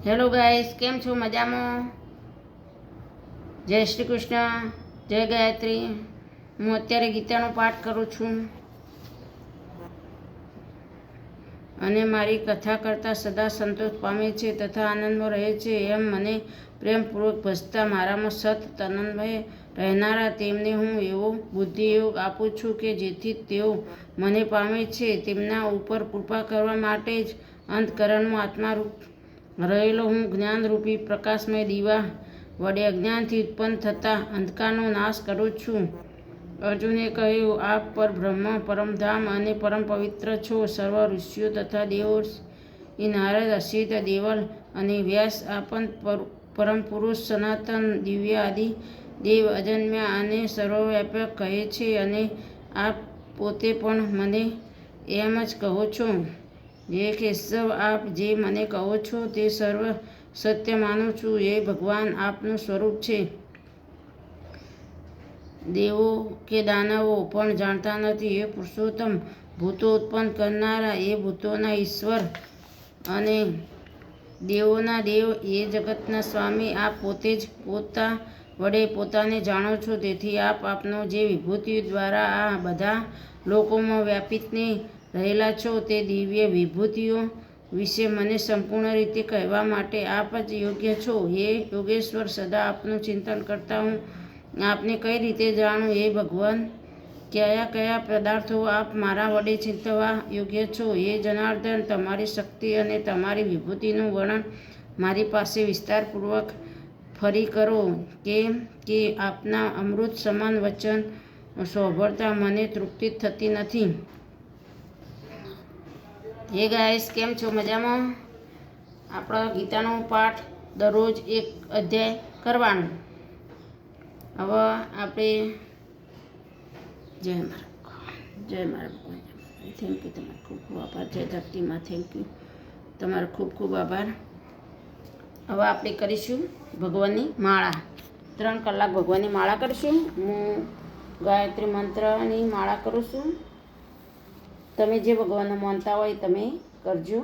Hello guys, કેમ છો? મજામાં? જય શ્રી કૃષ્ણ, જય ગાયત્રી. હું અત્યારે ગીતાનો પાઠ કરું છું અને મારી કથા કરતાં સદા સંતોષ પામે છે તથા આનંદમાં રહે છે એમ મને પ્રેમપૂર્વક ભજતા મારામાં સત તન્મય રહેનારા તેમને હું એવો બુદ્ધિયોગ આપું છું કે જેથી તેઓ મને પામે છે. તેમના ઉપર કૃપા કરવા માટે જ અંતઃકરણમાં આત્મારૂપ રહેલો હું જ્ઞાનરૂપી પ્રકાશમય દીવા વડે અજ્ઞાનથી ઉત્પન્ન થતા અંધકારનો નાશ કરું છું. અર્જુને કહ્યું, આપ પરબ્રહ્મ, પરમધામ અને પરમ પવિત્ર છો. સર્વ ઋષિઓ તથા દેવો, નારદ, અસિત, દેવલ અને વ્યાસ આપન પરમ પુરુષ સનાતન દિવ્ય આદિ દેવ અજન્મ્યા અને સર્વવ્યાપક કહે છે અને આપ પોતે પણ મને એમ જ કહો છો. હે કેશવ, આપ જે મને કહો છો તે સર્વ સત્ય માનું છું. એ ભગવાન આપનું સ્વરૂપ છે. દેવો કે દાનવો પણ જાણતા નથી. એ પુરુષોત્તમ, ભૂતો ઉત્પન્ન કરનારા, એ ભૂતોના ઈશ્વર અને દેવોના દેવ, એ જગતના સ્વામી આપ પોતે જ પોતા વડે પોતાને જાણો છો. તેથી આપ આપનો જે વિભૂતિઓ દ્વારા આ બધા લોકોમાં વ્યાપીને રહેલા છો તે દિવ્ય વિભૂતિઓ વિશે મને સંપૂર્ણ રીતે કહેવા માટે આપ જ યોગ્ય છો. હે યોગેશ્વર, સદા આપનું ચિંતન કરતા હું આપને કઈ રીતે જાણું? હે ભગવાન, કયા કયા પદાર્થો આપ મારા વડે ચિંતવા યોગ્ય છો? હે જનાર્દન, તમારી શક્તિ અને તમારી વિભૂતિનું વર્ણન મારી પાસે વિસ્તારપૂર્વક ફરી કરો. કેમ કે આપના અમૃત સમાન વચન સાંભળતા મને તૃપ્તિ થતી નથી. હે ગાઈસ, કેમ છો? મજામાં? આપણા ગીતાનો પાઠ દરરોજ એક અધ્યાય કરવાનો. હવે આપણે જય મારા ભગવાન, થેન્ક યુ. તમારો ખૂબ ખૂબ આભાર. જય ધરતીમાં, થેન્ક યુ. તમારો ખૂબ ખૂબ આભાર. હવે આપણે કરીશું ભગવાનની માળા. 3 કલાક ભગવાનની માળા કરીશું. હું ગાયત્રી મંત્રની માળા કરું છું. તમે જે ભગવાનને માનતા હોય તમે કરજો.